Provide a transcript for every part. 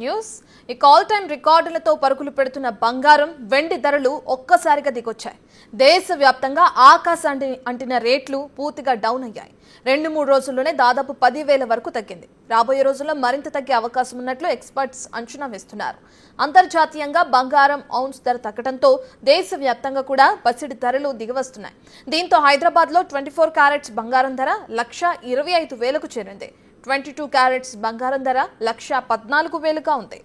News ఇక all time రికార్డులతో పరుగులు పెడుతున్న బంగారం వెండి ధరలు ఒక్కసారిగా దిగొచ్చాయి. దేశవ్యాప్తంగా ఆకాశాన్ని అంటిన రేట్లు పూర్తిగా డౌన్ అయ్యాయి. 2-3 రోజుల్లోనే దాదాపు 10,000 వరకు తగ్గింది. రాబోయే రోజుల్లో మరింత తగ్గే అవకాశం ఉన్నట్లు ఎక్స్పర్ట్స్ అంచనా వేస్తున్నారు. అంతర్జాతీయంగా బంగారం ఔన్స్ ధర తగ్గడంతో దేశవ్యాప్తంగా కూడా పసిడి ధరలు దిగివస్తున్నాయి. దీంతో హైదరాబాద్ లో 24 క్యారెట్స్ బంగారం ధర 1,25,000కు చేరింది. 22 క్యారెట్స్ బంగారం ధర 1,14,000గా ఉంది.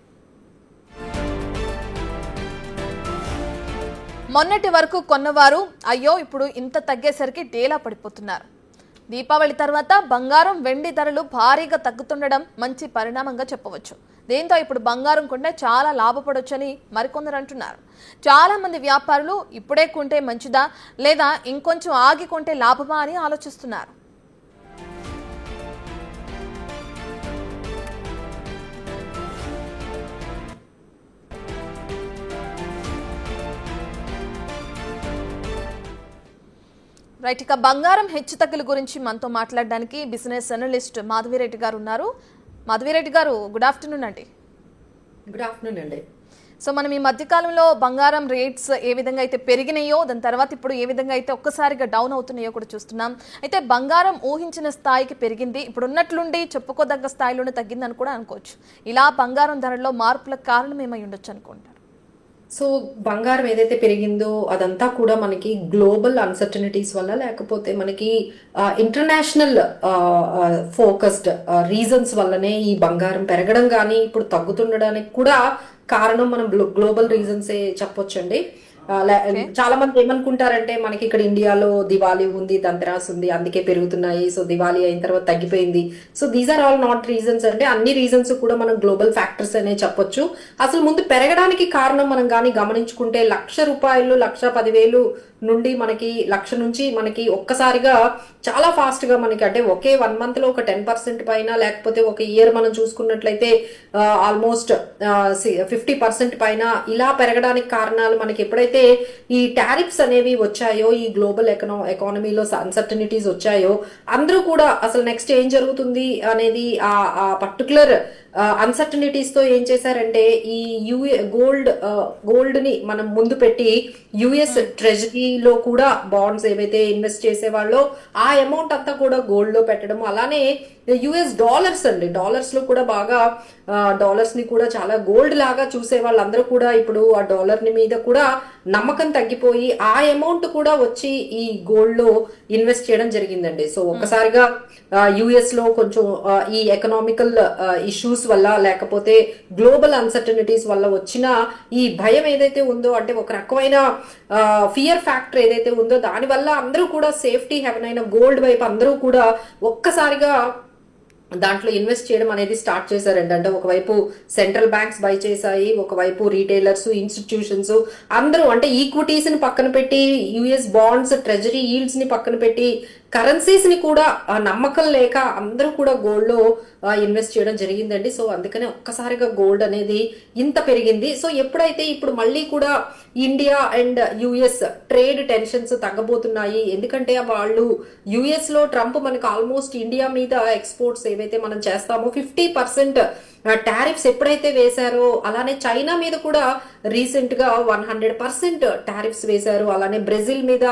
మొన్నటి వరకు కొన్నవారు అయ్యో ఇప్పుడు ఇంత తగ్గేసరికి డేలా పడిపోతున్నారు. దీపావళి తర్వాత బంగారం వెండి ధరలు భారీగా తగ్గుతుండడం మంచి పరిణామంగా చెప్పవచ్చు. దీంతో ఇప్పుడు బంగారం కొంటే చాలా లాభపడొచ్చని మరికొందరు అంటున్నారు. చాలా మంది వ్యాపారులు ఇప్పుడే కొంటే మంచిదా లేదా ఇంకొంచెం ఆగి కొంటే లాభమా అని ఆలోచిస్తున్నారు. రైట్, ఇక బంగారం హెచ్చుతగ్గుల గురించి మనతో మాట్లాడడానికి బిజినెస్ అనలిస్ట్ మాధవిరెడ్డి గారు ఉన్నారు. మాధవిరెడ్డి గారు, గుడ్ ఆఫ్టర్నూన్ అండి. గుడ్ ఆఫ్టర్నూన్ అండి. సో మనం ఈ మధ్యకాలంలో బంగారం రేట్స్ ఏ విధంగా అయితే పెరిగినాయో దాని తర్వాత ఇప్పుడు ఏ విధంగా అయితే ఒక్కసారిగా డౌన్ అవుతున్నాయో కూడా చూస్తున్నాం. అయితే బంగారం ఊహించిన స్థాయికి పెరిగింది, ఇప్పుడు ఉన్నట్లుండి చెప్పుకోదగ్గ స్థాయిలోనే తగ్గిందని కూడా అనుకోవచ్చు. ఇలా బంగారం ధరల్లో మార్పులకు కారణం ఏమై ఉండొచ్చు అనుకుంటారు? సో బంగారం ఏదైతే పెరిగిందో అదంతా కూడా మనకి గ్లోబల్ అన్సర్టనిటీస్ వల్ల, లేకపోతే మనకి ఇంటర్నేషనల్ ఫోకస్డ్ రీజన్స్ వల్లనే ఈ బంగారం పెరగడం కానీ ఇప్పుడు తగ్గుతుండడానికి కూడా కారణం మనం గ్లోబల్ రీజన్సే చెప్పొచ్చండి. చాలా మంది ఏమనుకుంటారంటే మనకి ఇక్కడ ఇండియాలో దివాళీ ఉంది, దంతరాస్ ఉంది, అందుకే పెరుగుతున్నాయి, సో దివాళీ అయిన తర్వాత తగ్గిపోయింది. So these are all not reasons. అంటే అన్ని రీజన్స్ కూడా మనం గ్లోబల్ ఫ్యాక్టర్స్ అనే చెప్పొచ్చు. అసలు ముందు పెరగడానికి కారణం మనం కానీ గమనించుకుంటే ₹1,00,000 1,10,000 నుండి మనకి 1,00,000 నుంచి మనకి ఒక్కసారిగా చాలా ఫాస్ట్ గా మనకి అంటే ఒకే 1 month లో ఒక 10% పైన, లేకపోతే ఒక ఇయర్ మనం చూసుకున్నట్లయితే ఆల్మోస్ట్ 50% పైన ఇలా పెరగడానికి కారణాలు మనకి ఎప్పుడైతే ఈ టారిఫ్స్ అనేవి వచ్చాయో, ఈ గ్లోబల్ ఎకానమీలో అన్సర్టనిటీస్ వచ్చాయో, అందరూ కూడా అసలు నెక్స్ట్ ఏం జరుగుతుంది అనేది ఆ పర్టికులర్ అన్సర్టనిటీస్ తో ఏం చేశారంటే ఈ గోల్డ్ ని మనం ముందు పెట్టి యుఎస్ ట్రెజరీలో కూడా బాండ్స్ ఏవైతే ఇన్వెస్ట్ చేసేవాళ్ళో ఆ అమౌంట్ అంతా కూడా గోల్డ్ లో పెట్టడం, అలానే యుఎస్ డాలర్స్ అండి, డాలర్స్ లో కూడా బాగా డాలర్స్ ని కూడా చాలా గోల్డ్ లాగా చూసే వాళ్ళందరూ కూడా ఇప్పుడు ఆ డాలర్ ని మీద కూడా నమ్మకం తగ్గిపోయి ఆ అమౌంట్ కూడా వచ్చి ఈ గోల్డ్ లో ఇన్వెస్ట్ చేయడం జరిగిందండి. సో ఒక్కసారిగా యుఎస్ లో కొంచెం ఈ ఎకనామికల్ ఇష్యూస్ వల్ల, లేకపోతే గ్లోబల్ అన్సర్టనిటీస్ వల్ల వచ్చిన ఈ భయం ఏదైతే ఉందో, అంటే ఒక రకమైన ఫియర్ ఫ్యాక్టర్ ఏదైతే ఉందో, దాని వల్ల అందరూ కూడా సేఫ్టీ హెవెన్ అయిన గోల్డ్ వైపు అందరూ కూడా ఒక్కసారిగా దాంట్లో ఇన్వెస్ట్ చేయడం అనేది స్టార్ట్ చేశారండి. అంటే ఒకవైపు సెంట్రల్ బ్యాంక్స్ బై చేశాయి, ఒకవైపు రీటైలర్స్, ఇన్స్టిట్యూషన్స్ అందరూ అంటే ఈక్విటీస్ ని పక్కన పెట్టి, యుఎస్ బాండ్స్, ట్రెజరీ ఈల్డ్స్ ని పక్కన పెట్టి, కరెన్సీస్ ని కూడా నమ్మకం లేక అందరూ కూడా గోల్డ్ లో ఇన్వెస్ట్ చేయడం జరిగిందండి. సో అందుకనే ఒక్కసారిగా గోల్డ్ అనేది ఇంత పెరిగింది. సో ఎప్పుడైతే ఇప్పుడు మళ్ళీ కూడా India and US trade tensions తగ్గబోతున్నాయి, ఎందుకంటే వాళ్ళు యుఎస్ లో ట్రంప్ మనకు ఆల్మోస్ట్ ఇండియా మీద ఎక్స్పోర్ట్స్ ఏవైతే మనం చేస్తామో 50% టారిఫ్స్ ఎప్పుడైతే వేశారో, అలానే చైనా మీద కూడా రీసెంట్ గా 100% టారిఫ్స్ వేశారు, అలానే బ్రెజిల్ మీద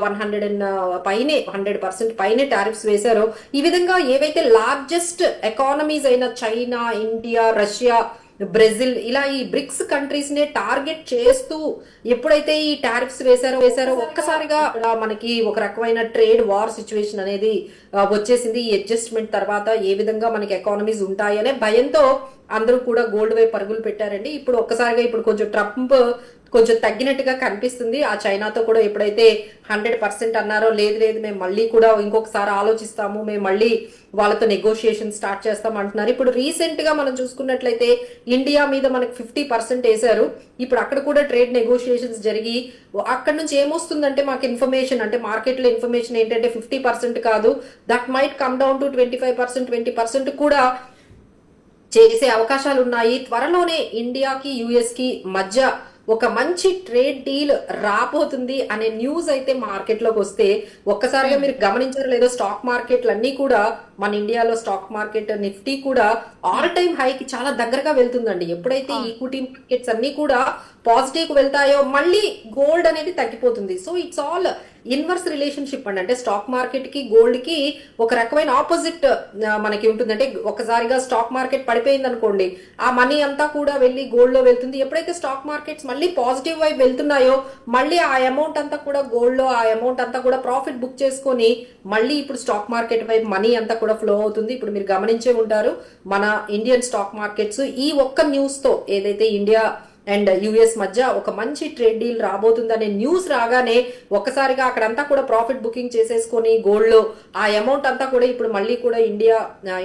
100% పైనే టారిఫ్స్ వేశారో, ఈ విధంగా ఏవైతే లార్జెస్ట్ ఎకానమీస్ అయిన చైనా, ఇండియా, రష్యా, బ్రెజిల్ ఇలా ఈ బ్రిక్స్ కంట్రీస్ నే టార్గెట్ చేస్తూ ఎప్పుడైతే ఈ టారిఫ్స్ వేశారో ఒక్కసారిగా మనకి ఒక రకమైన ట్రేడ్ వార్ సిచ్యువేషన్ అనేది వచ్చేసింది. ఈ అడ్జస్ట్మెంట్ తర్వాత ఏ విధంగా మనకి ఎకానమీస్ ఉంటాయనే భయంతో అందరూ కూడా గోల్డ్ వైపు పరుగులు పెట్టారండి. ఇప్పుడు ఒక్కసారిగా ఇప్పుడు కొంచెం ట్రంప్ కొంచెం తగ్గినట్టుగా కనిపిస్తుంది. ఆ చైనాతో కూడా ఎప్పుడైతే 100% అన్నారో, లేదు మేము మళ్ళీ కూడా ఇంకొకసారి ఆలోచిస్తాము, మేము మళ్ళీ వాళ్ళతో నెగోషియేషన్ స్టార్ట్ చేస్తాం అంటున్నారు. ఇప్పుడు రీసెంట్ గా మనం చూసుకున్నట్లయితే ఇండియా మీద మనకి 50% వేశారు. ఇప్పుడు అక్కడ కూడా ట్రేడ్ నెగోషియేషన్స్ జరిగి అక్కడ నుంచి ఏమొస్తుందంటే మాకు ఇన్ఫర్మేషన్, అంటే మార్కెట్ లో ఇన్ఫర్మేషన్ ఏంటంటే 50% కాదు, that might come down to 25%, 20% కూడా చేసే అవకాశాలు ఉన్నాయి. త్వరలోనే ఇండియాకి యుఎస్ కి మధ్య ఒక మంచి ట్రేడ్ డీల్ రాబోతుంది అనే న్యూస్ అయితే మార్కెట్ లోకి వస్తే ఒక్కసారిగా మీరు గమనించారో లేదో స్టాక్ మార్కెట్లు అన్ని కూడా మన ఇండియాలో స్టాక్ మార్కెట్ నిఫ్టీ కూడా ఆల్ టైమ్ హైకి చాలా దగ్గరగా వెళ్తుందండి. ఎప్పుడైతే ఈక్విటీ మార్కెట్స్ అన్ని కూడా పాజిటివ్ కు వెళ్తాయో మళ్ళీ గోల్డ్ అనేది తగ్గిపోతుంది. So it's all inverse relationship అండి. అంటే స్టాక్ మార్కెట్ కి గోల్డ్ కి ఒక రకమైన ఆపోజిట్ మనకి ఉంటుంది. అంటే ఒకసారిగా స్టాక్ మార్కెట్ పడిపోయింది అనుకోండి, ఆ మనీ అంతా కూడా వెళ్ళి గోల్డ్ లో వెళ్తుంది. ఎప్పుడైతే స్టాక్ మార్కెట్స్ మళ్ళీ పాజిటివ్ వైపు వెళ్తున్నాయో మళ్ళీ ఆ అమౌంట్ అంతా కూడా గోల్డ్ లో ఆ అమౌంట్ అంతా కూడా ప్రాఫిట్ బుక్ చేసుకొని మళ్ళీ ఇప్పుడు స్టాక్ మార్కెట్ వైపు మనీ అంతా కూడా ఫ్లో అవుతుంది. ఇప్పుడు మీరు గమనించే ఉంటారు మన ఇండియన్ స్టాక్ మార్కెట్స్ ఈ ఒక్క న్యూస్ తో ఏదైతే ఇండియా అండ్ యుఎస్ మధ్య ఒక మంచి ట్రేడ్ డీల్ రాబోతుందనే న్యూస్ రాగానే ఒక్కసారిగా అక్కడంతా కూడా ప్రాఫిట్ బుకింగ్ చేసేసుకొని గోల్డ్ లో ఆ అమౌంట్ అంతా కూడా ఇప్పుడు మళ్ళీ కూడా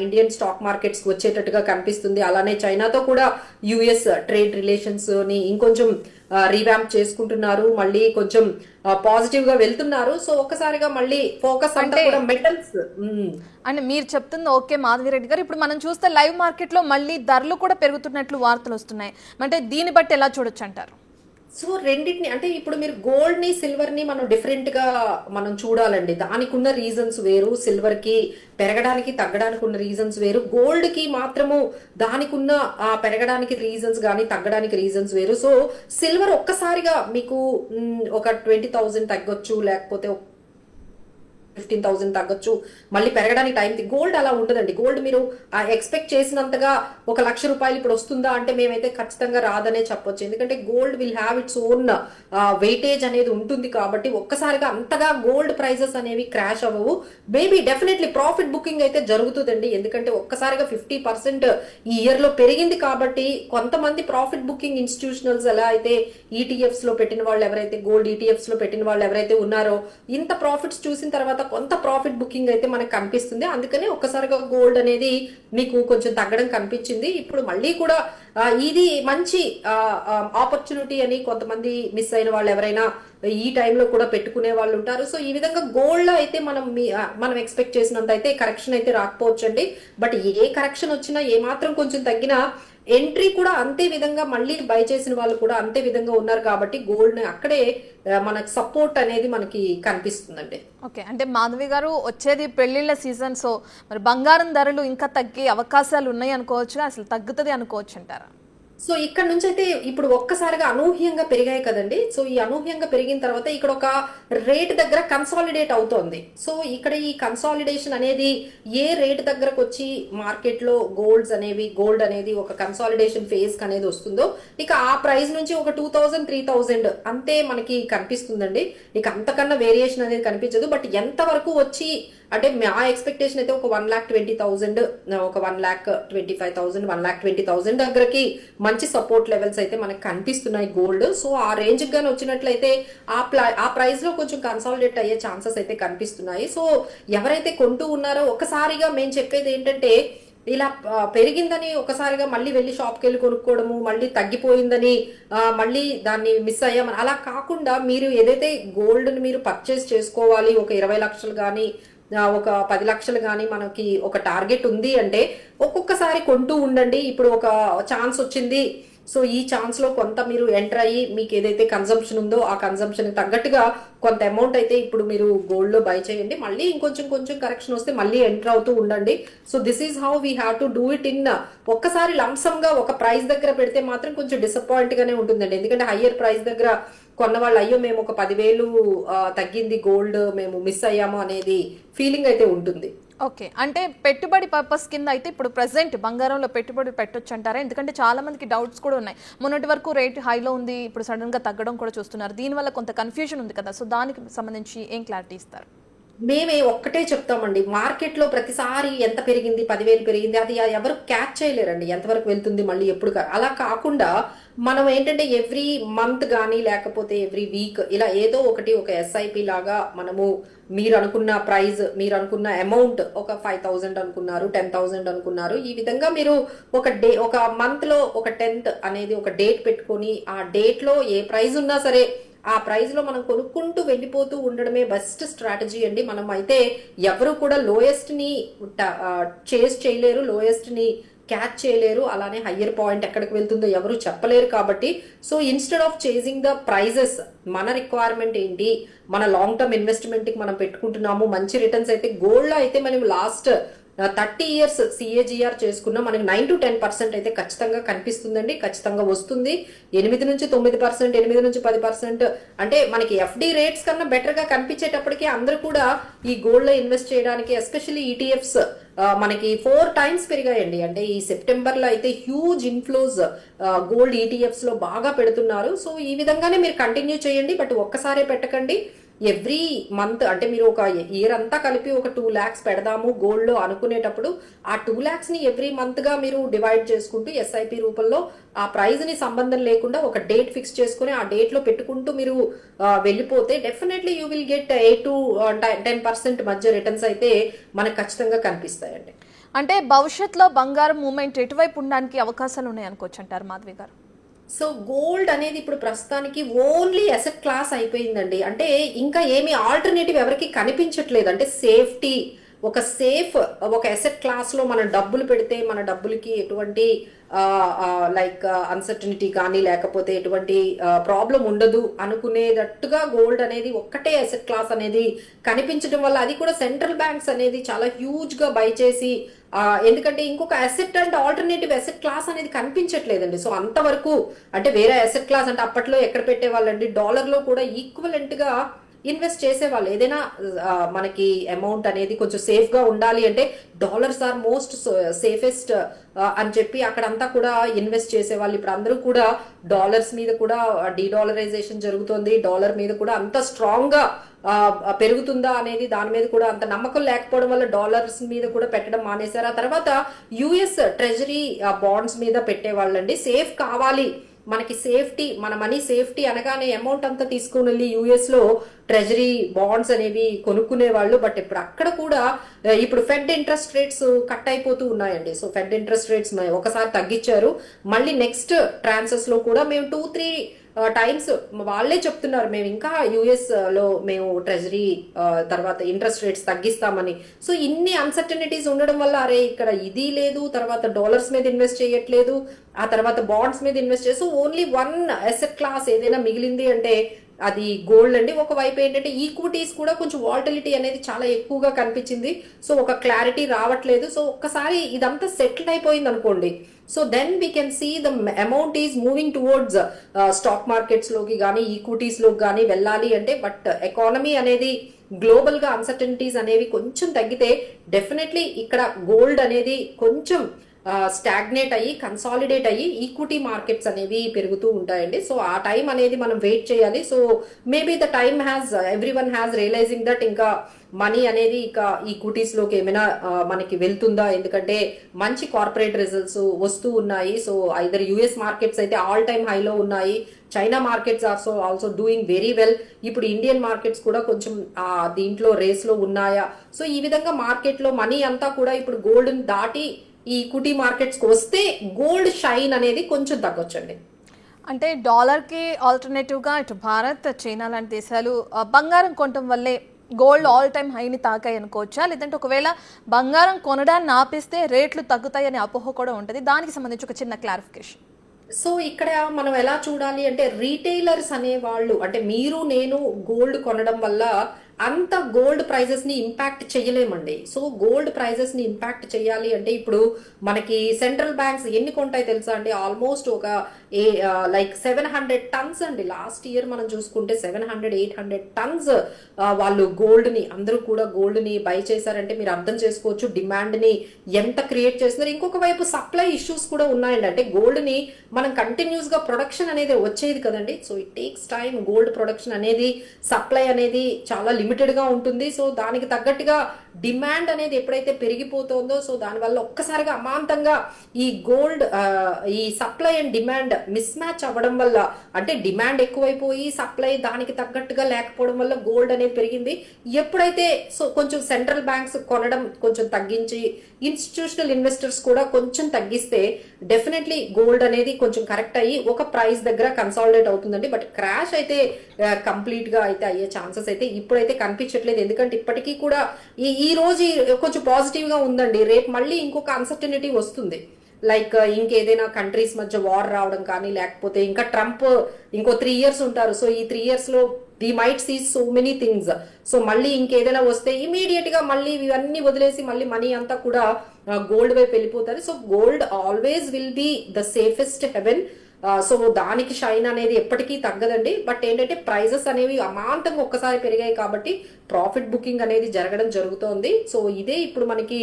ఇండియన్ స్టాక్ మార్కెట్స్ వచ్చేటట్టుగా కనిపిస్తుంది. అలానే చైనాతో కూడా యుఎస్ ట్రేడ్ రిలేషన్స్ ని ఇంకొంచెం రీవ్యాంప్ చేసుకుంటున్నారు, మళ్ళీ కొంచెం పాజిటివ్ గా వెళ్తున్నారు. సో ఒక్కసారిగా మళ్ళీ ఫోకస్ అంతా కూడా మెటల్స్ అంటే మీరు చెప్తుంది ఓకే మాధవిరెడ్డి గారు. ఇప్పుడు మనం చూస్తే లైవ్ మార్కెట్ లో మళ్ళీ ధరలు కూడా పెరుగుతున్నట్లు వార్తలు వస్తున్నాయి. అంటే దీన్ని బట్టి ఎలా చూడొచ్చు అంటారు? సో రెండింటిని అంటే ఇప్పుడు మీరు గోల్డ్ ని సిల్వర్ ని మనం డిఫరెంట్ గా మనం చూడాలండి. దానికి ఉన్న రీజన్స్ వేరు, సిల్వర్ కి పెరగడానికి తగ్గడానికి ఉన్న రీజన్స్ వేరు, గోల్డ్ కి మాత్రము దానికి ఉన్న పెరగడానికి రీజన్స్ గానీ తగ్గడానికి రీజన్స్ వేరు. సో సిల్వర్ ఒక్కసారిగా మీకు ఒక 20,000 తగ్గొచ్చు, లేకపోతే 15,000 తగ్గొచ్చు, మళ్ళీ పెరగడానికి టైం. గోల్డ్ అలా ఉండదండి. గోల్డ్ మీరు ఎక్స్పెక్ట్ చేసినంతగా ₹1,00,000 ఇప్పుడు వస్తుందా అంటే మేమైతే ఖచ్చితంగా రాదనే చెప్పొచ్చు. ఎందుకంటే gold will have its own weightage అనేది ఉంటుంది కాబట్టి ఒక్కసారిగా అంతగా గోల్డ్ ప్రైజెస్ అనేవి క్రాష్ అవ్వవు. మేబీ డెఫినెట్లీ ప్రాఫిట్ బుకింగ్ అయితే జరుగుతుందండి. ఎందుకంటే ఒక్కసారిగా 50% ఈ ఇయర్ లో పెరిగింది కాబట్టి కొంతమంది ప్రాఫిట్ బుకింగ్ ఇన్స్టిట్యూషనల్స్ ఎలా అయితే ఈటీఎఫ్స్ లో పెట్టిన వాళ్ళు ఎవరైతే గోల్డ్ ఈటీఎఫ్స్ లో పెట్టిన వాళ్ళు ఎవరైతే ఉన్నారో ఇంత ప్రాఫిట్స్ చూసిన తర్వాత కొంత ప్రాఫిట్ బుకింగ్ అయితే మనకు కనిపిస్తుంది. అందుకనే ఒక్కసారిగా గోల్డ్ అనేది మీకు కొంచెం తగ్గడం కనిపించింది. ఇప్పుడు మళ్ళీ కూడా ఇది మంచి ఆపర్చునిటీ అని కొంతమంది మిస్ అయిన వాళ్ళు ఎవరైనా ఈ టైంలో కూడా పెట్టుకునే వాళ్ళు ఉంటారు. సో ఈ విధంగా గోల్డ్ లో అయితే మనం ఎక్స్పెక్ట్ చేసినంత అయితే కరెక్షన్ అయితే రాకపోవచ్చండి. బట్ ఏ కరెక్షన్ వచ్చినా ఏ మాత్రం కొంచెం తగ్గినా ఎంట్రీ కూడా అంతే విధంగా మళ్ళీ బై చేసిన వాళ్ళు కూడా అంతే విధంగా ఉన్నారు కాబట్టి గోల్డ్ అక్కడే మనకి సపోర్ట్ అనేది మనకి కనిపిస్తుందండి. ఓకే, అంటే మాధవి గారు వచ్చేది పెళ్లిళ్ళ సీజన్, సో మరి బంగారం ధరలు ఇంకా తగ్గే అవకాశాలు ఉన్నాయి అనుకోవచ్చు, అసలు తగ్గుతుంది అనుకోవచ్చు అంటారా? సో ఇక్కడ నుంచి అయితే ఇప్పుడు ఒక్కసారిగా అనూహ్యంగా పెరిగాయి కదండి. సో ఈ అనూహ్యంగా పెరిగిన తర్వాత ఇక్కడ ఒక రేట్ దగ్గర కన్సాలిడేట్ అవుతోంది. సో ఇక్కడ ఈ కన్సాలిడేషన్ అనేది ఏ రేట్ దగ్గరకు వచ్చి మార్కెట్ లో గోల్డ్ అనేది ఒక కన్సాలిడేషన్ ఫేజ్ అనేది వస్తుందో ఇక ఆ ప్రైస్ నుంచి ఒక 2,000 3,000 అంతే మనకి కనిపిస్తుందండి. ఇక అంతకన్నా వేరియేషన్ అనేది కనిపించదు. బట్ ఎంత వరకు వచ్చి అంటే మా ఎక్స్పెక్టేషన్ అయితే ఒక 1,20,000 ఒక 1,25,000 1,20,000 దగ్గరకి మంచి సపోర్ట్ లెవెల్స్ అయితే మనకి కనిపిస్తున్నాయి గోల్డ్. సో ఆ రేంజ్ గాని వచ్చినట్లయితే ఆ ప్రైస్ లో కొంచెం కన్సాలిడేట్ అయ్యే ఛాన్సెస్ అయితే కనిపిస్తున్నాయి. సో ఎవరైతే కొంటూ ఉన్నారో ఒకసారిగా మేము చెప్పేది ఏంటంటే ఇలా పెరిగిందని ఒకసారిగా మళ్ళీ వెళ్ళి షాప్కి వెళ్ళి కొనుక్కోవడము, మళ్ళీ తగ్గిపోయిందని మళ్ళీ దాన్ని మిస్ అయ్యామని అలా కాకుండా మీరు ఏదైతే గోల్డ్ ని మీరు పర్చేస్ చేసుకోవాలి ఒక 20 లక్షలు కానీ ఒక 10 లక్షలు కానీ మనకి ఒక టార్గెట్ ఉంది అంటే ఒక్కొక్కసారి కొంటూ ఉండండి. ఇప్పుడు ఒక ఛాన్స్ వచ్చింది, సో ఈ ఛాన్స్ లో కొంత మీరు ఎంటర్ అయ్యి మీకు ఏదైతే కన్సంప్షన్ ఉందో ఆ కన్సంప్షన్ తగ్గట్టుగా కొంత అమౌంట్ అయితే ఇప్పుడు మీరు గోల్డ్ లో బై చేయండి. మళ్ళీ కొంచెం కరెక్షన్ వస్తే మళ్ళీ ఎంటర్ అవుతూ ఉండండి. So this is how we have to do it in ఒక్కసారి లంసమ్ గా ఒక ప్రైస్ దగ్గర పెడితే మాత్రం కొంచెం డిసప్పాయింట్ గానే ఉంటుందండి. ఎందుకంటే హయ్యర్ ప్రైస్ దగ్గర కొన్న వాళ్ళు అయ్యో మేము ఒక 10,000 తగ్గింది గోల్డ్ మేము మిస్ అయ్యాము అనేది ఫీలింగ్ అయితే ఉంటుంది. ఓకే, అంటే పెట్టుబడి పర్పస్ కింద అయితే ఇప్పుడు ప్రెసెంట్ బంగారంలో పెట్టుబడి పెట్టొచ్చు అంటారా? ఎందుకంటే చాలా మందికి డౌట్స్ కూడా ఉన్నాయి. మొన్నటి వరకు రేట్ హైలో ఉంది, ఇప్పుడు సడన్ గా తగ్గడం కూడా చూస్తున్నారు. దీనివల్ల కొంత కన్ఫ్యూజన్ ఉంది కదా, సో దానికి సంబంధించి ఏం క్లారిటీ ఇస్తారు? మేమే ఒక్కటే చెప్తామండి, మార్కెట్ లో ప్రతిసారి ఎంత పెరిగింది 10,000 పెరిగింది అది ఎవరు క్యాచ్ చేయలేరండి ఎంతవరకు వెళ్తుంది మళ్ళీ ఎప్పుడు. అలా కాకుండా మనం ఏంటంటే ఎవ్రీ మంత్ కానీ లేకపోతే ఎవ్రీ వీక్ ఇలా ఏదో ఒకటి ఒక ఎస్ఐపి లాగా మనము మీరు అనుకున్న ప్రైజ్ మీరు అనుకున్న అమౌంట్ ఒక 5,000 అనుకున్నారు 10,000 అనుకున్నారు ఈ విధంగా మీరు ఒక మంత్ లో ఒక 10th అనేది ఒక డేట్ పెట్టుకొని ఆ డేట్ లో ఏ ప్రైజ్ ఉన్నా సరే ఆ ప్రైజ్ లో మనం కొనుక్కుంటూ వెళ్ళిపోతూ ఉండడమే బెస్ట్ స్ట్రాటజీ అండి. మనం అయితే ఎవరు కూడా లోయెస్ట్ ని చేస్ చేయలేరు, లోయెస్ట్ ని క్యాచ్ చేయలేరు, అలానే హయ్యర్ పాయింట్ ఎక్కడికి వెళ్తుందో ఎవరు చెప్పలేరు. కాబట్టి so instead of chasing the prices మన రిక్వైర్మెంట్ ఏంటి, మన లాంగ్ టర్మ్ ఇన్వెస్ట్మెంట్ కి మనం పెట్టుకుంటున్నాము మంచి రిటర్న్స్ అయితే గోల్డ్ లో అయితే మనం లాస్ట్ 30 years CAGR చేసుకున్నా మనకి 9 to 10% అయితే ఖచ్చితంగా కనిపిస్తుందండి, ఖచ్చితంగా వస్తుంది. 8 నుంచి 9%, 8 నుంచి 10%, అంటే మనకి FD రేట్స్ కన్నా బెటర్ గా కనిపించేటప్పటికి అందరూ కూడా ఈ గోల్డ్ లో ఇన్వెస్ట్ చేయడానికి, ఎస్పెషల్లీ ETFs మనకి 4 times పెరిగాయండి. అంటే ఈ సెప్టెంబర్ లో అయితే హ్యూజ్ ఇన్ఫ్లోస్ గోల్డ్ ETFs లో బాగా పెడుతున్నారు. సో ఈ విధంగానే మీరు కంటిన్యూ చేయండి, బట్ ఒక్కసారే పెట్టకండి. ఎవ్రీ మంత్ అంటే మీరు ఒక ఇయర్ అంతా కలిపి ఒక 2 lakhs పెడదాము గోల్డ్ లో అనుకునేటప్పుడు ఆ 2 lakhs ని ఎవ్రీ మంత్ గా మీరు డివైడ్ చేసుకుంటూ SIP రూపంలో ఆ ప్రైజ్ ని సంబంధం లేకుండా ఒక డేట్ ఫిక్స్ చేసుకుని ఆ డేట్ లో పెట్టుకుంటూ మీరు వెళ్ళిపోతే definitely you will get 8 to 10% మధ్య రిటర్న్స్ అయితే మనకు ఖచ్చితంగా కనిపిస్తాయండి. అంటే భవిష్యత్తులో బంగారం మూమెంట్ ఎటువైపు ఉండడానికి అవకాశాలు ఉన్నాయి అనుకోవచ్చు అంటారు మాధవి గారు? సో గోల్డ్ అనేది ఇప్పుడు ప్రస్తుతానికి ఓన్లీ అసెట్ క్లాస్ అయిపోయిందండి. అంటే ఇంకా ఏమి ఆల్టర్నేటివ్ ఎవరికి కనిపించట్లేదు. అంటే సేఫ్టీ, ఒక సేఫ్ ఒక అసెట్ క్లాస్ లో మనం డబ్బులు పెడితే మన డబ్బులకి ఎటువంటి లైక్ అన్సర్టనిటీ కానీ లేకపోతే ఎటువంటి ప్రాబ్లం ఉండదు అనుకునేటట్టుగా గోల్డ్ అనేది ఒక్కటే అసెట్ క్లాస్ అనేది కనిపించడం వల్ల, అది కూడా సెంట్రల్ బ్యాంక్స్ అనేది చాలా హ్యూజ్ గా బై చేసి, ఎందుకంటే ఇంకొక asset and alternative asset class అనేది కనిపించట్లేదండి. సో అంతవరకు అంటే వేరే అసెట్ క్లాస్ అంటే అప్పట్లో ఎక్కడ పెట్టేవాళ్ళండి, డాలర్ లో కూడా ఈక్వలెంట్ గా ఇన్వెస్ట్ చేసేవాళ్ళు. ఏదైనా మనకి అమౌంట్ అనేది కొంచెం సేఫ్ గా ఉండాలి అంటే డాలర్స్ ఆర్ మోస్ట్ సేఫెస్ట్ అని చెప్పి అక్కడంతా కూడా ఇన్వెస్ట్ చేసేవాళ్ళు. ఇప్పుడు అందరూ కూడా డాలర్స్ మీద కూడా డీడాలరైజేషన్ జరుగుతుంది, డాలర్ మీద కూడా అంత స్ట్రాంగ్ గా పెరుగుతుందా అనేది దాని మీద కూడా అంత నమ్మకం లేకపోవడం వల్ల డాలర్స్ మీద కూడా పెట్టడం మానేశారు. ఆ తర్వాత US ట్రెజరీ బాండ్స్ మీద పెట్టేవాళ్ళండి. సేఫ్ కావాలి మనకి, సేఫ్టీ, మన మనీ సేఫ్టీ అనగానే అమౌంట్ అంతా తీసుకుని వెళ్ళి US లో ట్రెజరీ బాండ్స్ అనేవి కొనుక్కునే వాళ్ళు. బట్ ఇప్పుడు అక్కడ కూడా ఇప్పుడు ఫెడ్ ఇంట్రెస్ట్ రేట్స్ కట్ అయిపోతూ ఉన్నాయండి. సో ఫెడ్ ఇంట్రెస్ట్ రేట్స్ ఒకసారి తగ్గించారు, మళ్ళీ నెక్స్ట్ ట్రాన్సెస్ లో కూడా మేము 2-3 టైమ్స్ వాళ్ళే చెప్తున్నారు మేము ఇంకా US లో మేము ట్రెజరీ తర్వాత ఇంట్రెస్ట్ రేట్స్ తగ్గిస్తామని. సో ఇన్ని అన్సర్టనిటీస్ ఉండడం వల్ల అరే ఇక్కడ ఇది లేదు, తర్వాత డాలర్స్ మీద ఇన్వెస్ట్ చేయట్లేదు, ఆ తర్వాత బాండ్స్ మీద ఇన్వెస్ట్ చేస్తూ ఓన్లీ వన్ అసెట్ క్లాస్ ఏదైనా మిగిలింది అంటే అది గోల్డ్ అండి. ఒకవైపు ఏంటంటే ఈక్విటీస్ కూడా కొంచెం వాలటిలిటీ అనేది చాలా ఎక్కువగా కనిపించింది. సో ఒక క్లారిటీ రావట్లేదు. సో ఒక్కసారి ఇదంతా సెటిల్ అయిపోయింది అనుకోండి, so then we can see the amount is moving towards stock markets లోకి కానీ ఈక్విటీస్ లోకి కానీ వెళ్ళాలి అంటే. బట్ ఎకానమీ అనేది గ్లోబల్ గా అన్సర్టనిటీస్ అనేవి కొంచెం తగ్గితే డెఫినెట్లీ ఇక్కడ గోల్డ్ అనేది కొంచెం స్టాగ్నేట్ అయ్యి కన్సాలిడేట్ అయ్యి ఈక్విటీ మార్కెట్స్ అనేవి పెరుగుతూ ఉంటాయండి. సో ఆ టైం అనేది మనం వెయిట్ చేయాలి. So maybe the time has everyone has realizing that ఇంకా మనీ అనేది ఇక ఈక్విటీస్ లోకి ఏమైనా మనకి వెళ్తుందా, ఎందుకంటే మంచి కార్పొరేట్ రిజల్ట్స్ వస్తూ ఉన్నాయి. సో ఐదర్ US మార్కెట్స్ అయితే ఆల్ టైమ్ హైలో ఉన్నాయి, China markets also doing very well. ఇప్పుడు ఇండియన్ మార్కెట్స్ కూడా కొంచెం దీంట్లో రేస్ లో ఉన్నాయా. సో ఈ విధంగా మార్కెట్ లో మనీ అంతా కూడా ఇప్పుడు గోల్డ్ దాటి ఈ ఈక్విటీ మార్కెట్స్ కి వస్తే గోల్డ్ షైన్ అనేది కొంచెం తగ్గొచ్చండి. అంటే డాలర్ కి ఆల్టర్నేటివ్ గా ఇటు భారత్, చైనా లాంటి దేశాలు బంగారం కొనటం వల్లే గోల్డ్ ఆల్ టైమ్ హైని తాకాయి అనుకోవచ్చా, లేదంటే ఒకవేళ బంగారం కొనడాన్ని ఆపేస్తే రేట్లు తగ్గుతాయనే అపోహ కూడా ఉంటుంది? దానికి సంబంధించి ఒక చిన్న క్లారిఫికేషన్. సో ఇక్కడ మనం ఎలా చూడాలి అంటే రీటైలర్స్ అనే వాళ్ళు, అంటే మీరు నేను గోల్డ్ కొనడం వల్ల అంత గోల్డ్ ప్రైజెస్ ని ఇంపాక్ట్ చేయలేమండి. సో గోల్డ్ ప్రైజెస్ ని ఇంపాక్ట్ చేయాలి అంటే ఇప్పుడు మనకి సెంట్రల్ బ్యాంక్స్ ఎన్ని కొంటాయి తెలుసా అండి? ఆల్మోస్ట్ ఒక లైక్ 700 tons అండి. లాస్ట్ ఇయర్ మనం చూసుకుంటే 700-800 tons వాళ్ళు గోల్డ్ ని, అందరూ కూడా గోల్డ్ ని బై చేశారంటే మీరు అర్థం చేసుకోవచ్చు డిమాండ్ ని ఎంత క్రియేట్ చేస్తున్నారు. ఇంకొక వైపు సప్లై ఇష్యూస్ కూడా ఉన్నాయండి. అంటే గోల్డ్ ని మనం కంటిన్యూస్ గా ప్రొడక్షన్ అనేది వచ్చేది కదండి. So it takes time. Gold production అనేది, సప్లై అనేది చాలా లిమిటెడ్ గా ఉంటుంది. సో దానికి తగ్గట్టుగా డిమాండ్ అనేది ఎప్పుడైతే పెరిగిపోతుందో సో దానివల్ల ఒక్కసారిగా అమాంతంగా ఈ గోల్డ్ ఈ supply and demand miss match అవ్వడం వల్ల, అంటే డిమాండ్ ఎక్కువైపోయి సప్లై దానికి తగ్గట్టుగా లేకపోవడం వల్ల గోల్డ్ అనేది పెరిగింది. ఎప్పుడైతే సో కొంచెం సెంట్రల్ బ్యాంక్స్ కొనడం కొంచెం తగ్గించి ఇన్స్టిట్యూషనల్ ఇన్వెస్టర్స్ కూడా కొంచెం తగ్గిస్తే డెఫినెట్లీ గోల్డ్ అనేది కొంచెం కరెక్ట్ అయ్యి ఒక ప్రైస్ దగ్గర కన్సాలిడేట్ అవుతుందండి. బట్ క్రాష్ అయితే కంప్లీట్ గా అయితే అయ్యే ఛాన్సెస్ అయితే ఇప్పుడైతే కనిపించట్లేదు. ఎందుకంటే ఇప్పటికీ కూడా ఈ రోజు కొంచెం పాజిటివ్ గా ఉందండి. రేపు మళ్ళీ ఇంకొక అన్సర్టనిటీ వస్తుంది. లైక్ ఇంకేదైనా కంట్రీస్ మధ్య వార్ రావడం కానీ, లేకపోతే ఇంకా ట్రంప్ ఇంకో 3 years ఉంటారు. సో ఈ 3 years లో we might see so many things. So మళ్ళీ ఇంకేదైనా వస్తే ఇమీడియట్ గా మళ్ళీ ఇవన్నీ వదిలేసి మళ్ళీ మనీ అంతా కూడా గోల్డ్ వైపు వెళ్ళిపోతారు. So gold always will be the safest haven. So దానికి షైన్ అనేది ఎప్పటికీ తగ్గదండి. బట్ ఏంటంటే ప్రైజెస్ అనేవి అమాంతంగా ఒక్కసారి పెరిగాయి కాబట్టి ప్రాఫిట్ బుకింగ్ అనేది జరగడం జరుగుతోంది. సో ఇదే ఇప్పుడు మనకి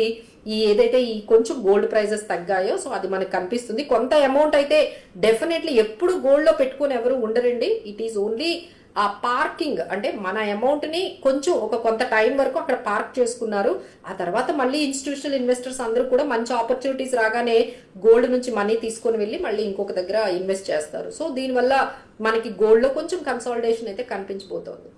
ఈ ఏదైతే ఈ కొంచెం గోల్డ్ ప్రైజెస్ తగ్గాయో సో అది మనకు కనిపిస్తుంది. కొంత అమౌంట్ అయితే డెఫినెట్లీ ఎప్పుడు గోల్డ్ లో పెట్టుకుని ఎవరు ఉండరండి. ఇట్ ఈస్ ఓన్లీ ఆ పార్కింగ్, అంటే మన అమౌంట్ ని కొంచెం కొంత టైం వరకు అక్కడ పార్క్ చేసుకున్నారు. ఆ తర్వాత మళ్ళీ ఇన్స్టిట్యూషనల్ ఇన్వెస్టర్స్ అందరూ కూడా మంచి ఆపర్చునిటీస్ రాగానే గోల్డ్ నుంచి మనీ తీసుకొని వెళ్ళి మళ్ళీ ఇంకొక దగ్గర ఇన్వెస్ట్ చేస్తారు. సో దీనివల్ల మనకి గోల్డ్ లో కొంచెం కన్సాలిడేషన్ అయితే కనిపించబోతోంది.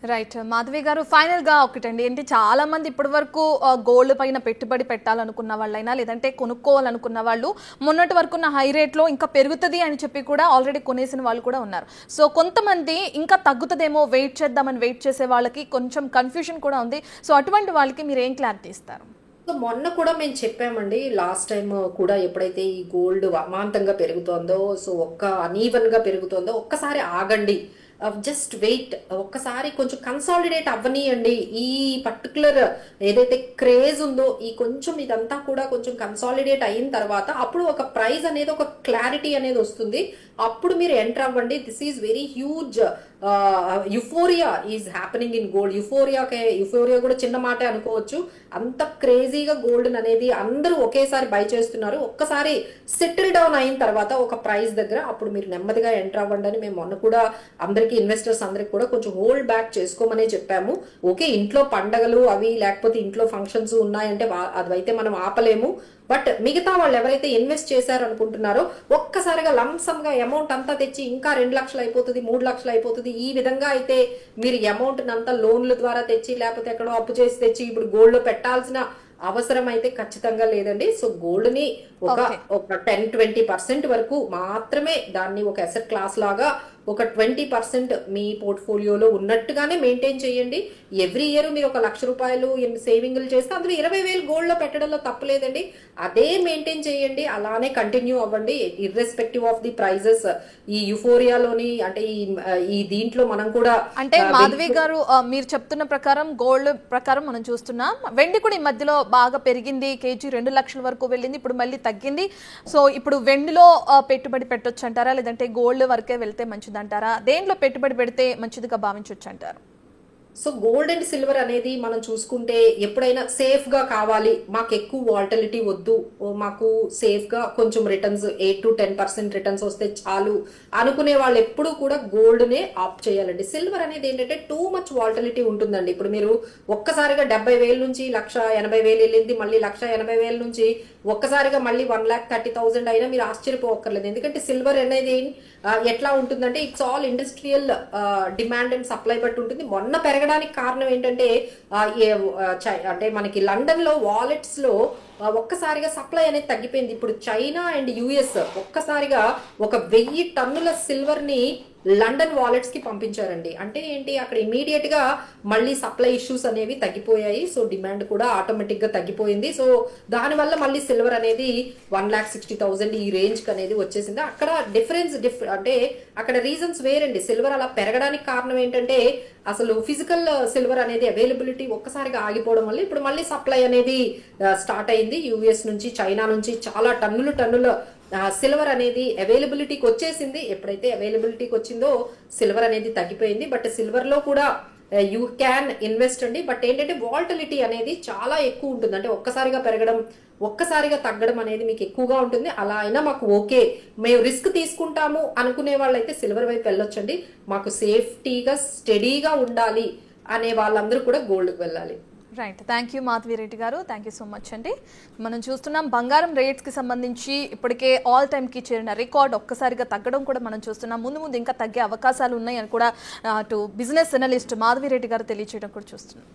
రైట్ మాధవి గారు, ఫైనల్ గా ఒకటండి, ఏంటి చాలా మంది ఇప్పటి వరకు గోల్డ్ పైన పెట్టుబడి పెట్టాలనుకున్న వాళ్ళైనా లేదంటే కొనుక్కోవాలనుకున్న వాళ్ళు మొన్నటి వరకు ఉన్న హై రేట్ లో ఇంకా పెరుగుతుంది అని చెప్పి కూడా ఆల్రెడీ కొనేసిన వాళ్ళు కూడా ఉన్నారు. సో కొంతమంది ఇంకా తగ్గుతుందేమో వెయిట్ చేద్దామని వెయిట్ చేసే వాళ్ళకి కొంచెం కన్ఫ్యూజన్ కూడా ఉంది. సో అటువంటి వాళ్ళకి మీరు ఏం క్లారిటీ ఇస్తారు? సో మొన్న కూడా మేము చెప్పామండి, లాస్ట్ టైం కూడా ఎప్పుడైతే ఈ గోల్డ్ అమాంతంగా పెరుగుతోందో, సో అనీవన్ గా పెరుగుతోందో ఒక్కసారి ఆగండి, జస్ట్ వెయిట్, ఒక్కసారి కొంచెం కన్సాలిడేట్ అవ్వనియండి. ఈ పర్టికులర్ ఏదైతే క్రేజ్ ఉందో ఈ కొంచెం ఇదంతా కూడా కొంచెం కన్సాలిడేట్ అయిన తర్వాత అప్పుడు ఒక ప్రైస్ అనేది ఒక క్లారిటీ అనేది వస్తుంది. అప్పుడు మీరు ఎంటర్ అవ్వండి. This is very huge euphoria is happening in gold. Euphoria కూడా చిన్న మాటే అనుకోవచ్చు. అంత క్రేజీగా గోల్డ్ అనేది అందరూ ఒకేసారి బై చేస్తున్నారు. ఒక్కసారి సెటిల్ డౌన్ అయిన తర్వాత ఒక ప్రైస్ దగ్గర అప్పుడు మీరు నెమ్మదిగా ఎంటర్ అవ్వండి అని మేము మొన్న కూడా అందరికీ ఇన్వెస్టర్స్ అందరికి కూడా కొంచెం హోల్డ్ బ్యాక్ చేసుకోమనే చెప్పాము. ఓకే, ఇంట్లో పండగలు అవి లేకపోతే ఇంట్లో ఫంక్షన్స్ ఉన్నాయంటే అదైతే మనం ఆపలేము. బట్ మిగతా వాళ్ళు ఎవరైతే ఇన్వెస్ట్ చేశారు అనుకుంటున్నారో ఒక్కసారిగా లంసమ్ గా అమౌంట్ అంతా తెచ్చి ఇంకా 2 లక్షలు అయిపోతుంది, 3 లక్షలు అయిపోతుంది, ఈ విధంగా అయితే మీరు అమౌంట్ అంతా లోన్ల ద్వారా తెచ్చి లేకపోతే ఎక్కడో అప్పు చేసి తెచ్చి ఇప్పుడు గోల్డ్ లో పెట్టాల్సిన అవసరం అయితే ఖచ్చితంగా లేదండి. సో గోల్డ్ ని ఒక 10-20% వరకు మాత్రమే దాన్ని ఒక అసెట్ క్లాస్ లాగా ఒక 20% మీ పోర్ట్ఫోలియోలో ఉన్నట్టుగానే మెయింటైన్ చేయండి. ఎవ్రీ ఇయర్ మీరు 1 లక్ష రూపాయలు సేవింగ్లు చేస్తే అందులో 20,000 గోల్డ్ లో పెట్టడంలో తప్పలేదండి. అదే మెయింటైన్ చేయండి, అలానే కంటిన్యూ అవ్వండి ఇర్రెస్పెక్టివ్ ఆఫ్ ది ప్రైజెస్. ఈ యుఫోరియాలోని అంటే ఈ దీంట్లో మనం కూడా అంటే మాధవి గారు మీరు చెప్తున్న ప్రకారం గోల్డ్ ప్రకారం మనం చూస్తున్నాం, వెండి కూడా ఈ మధ్యలో బాగా పెరిగింది, కేజీ 2 లక్షల వరకు వెళ్ళింది, ఇప్పుడు మళ్ళీ తగ్గింది. సో ఇప్పుడు వెండిలో పెట్టుబడి పెట్టొచ్చు అంటారా, లేదంటే గోల్డ్ వరకే వెళ్తే మంచిదంటారా? దేంట్లో పెట్టుబడి పెడితే మంచిదిగా భావించవచ్చు అంటారు? సో గోల్డ్ అండ్ సిల్వర్ అనేది మనం చూసుకుంటే ఎప్పుడైనా సేఫ్ గా కావాలి, మాకు ఎక్కువ వాలటిలిటీ వద్దు, మాకు సేఫ్ గా కొంచెం రిటర్న్స్ 8-10% రిటర్న్స్ వస్తే చాలు అనుకునే వాళ్ళు ఎప్పుడు కూడా గోల్డ్ నే ఆప్ట్ చేయాలండి. సిల్వర్ అనేది ఏంటంటే టూ మచ్ వాలటిలిటీ ఉంటుందండి. ఇప్పుడు మీరు ఒక్కసారిగా 70,000 నుంచి 1,80,000 వెళ్ళింది, మళ్ళీ 1,80,000 నుంచి ఒక్కసారిగా మళ్ళీ 1,30,000 అయినా మీరు ఆశ్చర్యపోక్కర్లేదు. ఎందుకంటే సిల్వర్ అనేది ఎట్లా ఉంటుందంటే it's all industrial demand and supply బట్టి ఉంటుంది. మొన్న పెరగడానికి కారణం ఏంటంటే అంటే మనకి లండన్ లో వాలెట్స్ లో ఒక్కసారిగా సప్లై అనేది తగ్గిపోయింది. ఇప్పుడు చైనా అండ్ యుఎస్ ఒక్కసారిగా 1,000 టన్నుల సిల్వర్ ని లండన్ వాలెట్స్ కి పంపించారండి. అంటే ఏంటి, అక్కడ ఇమీడియట్ గా మళ్ళీ సప్లై ఇష్యూస్ అనేవి తగ్గిపోయాయి. సో డిమాండ్ కూడా ఆటోమేటిక్ గా తగ్గిపోయింది. సో దానివల్ల మళ్ళీ సిల్వర్ అనేది 1,60,000 ఈ రేంజ్ కి అనేది వచ్చేసింది. అక్కడ డిఫరెన్స్ అంటే అక్కడ రీజన్స్ వేరండి. సిల్వర్ అలా పెరగడానికి కారణం ఏంటంటే అసలు ఫిజికల్ సిల్వర్ అనేది అవైలబిలిటీ ఒక్కసారిగా ఆగిపోవడం వల్ల ఇప్పుడు మళ్ళీ సప్లై అనేది స్టార్ట్ అయింది. యుఎస్ నుంచి చైనా నుంచి చాలా టన్నుల సిల్వర్ అనేది అవైలబిలిటీకి వచ్చేసింది. ఎప్పుడైతే అవైలబిలిటీకి వచ్చిందో సిల్వర్ అనేది తగ్గిపోయింది. బట్ సిల్వర్ లో కూడా యూ క్యాన్ ఇన్వెస్ట్ అండి. బట్ ఏంటంటే వాలటిలిటీ అనేది చాలా ఎక్కువ ఉంటుంది. అంటే ఒక్కసారిగా పెరగడం ఒక్కసారిగా తగ్గడం అనేది మీకు ఎక్కువగా ఉంటుంది. అలా అయినా మాకు ఓకే, మేము రిస్క్ తీసుకుంటాము అనుకునే వాళ్ళైతే సిల్వర్ వైపు వెళ్ళొచ్చండి. మాకు సేఫ్టీగా స్టడీగా ఉండాలి అనే వాళ్ళందరూ కూడా గోల్డ్కి వెళ్ళాలి. Right, thank you Madhavi Reddy గారు, థ్యాంక్ యూ సో మచ్ అండి. మనం చూస్తున్నాం బంగారం రేట్స్కి సంబంధించి ఇప్పటికే ఆల్ టైమ్కి చేరిన రికార్డ్ ఒక్కసారిగా తగ్గడం కూడా మనం చూస్తున్నాం. ముందు ఇంకా తగ్గే అవకాశాలు ఉన్నాయని కూడా అటు బిజినెస్ అనలిస్ట్ మాధవి రెడ్డి గారు తెలియజేయడం కూడా చూస్తున్నాం.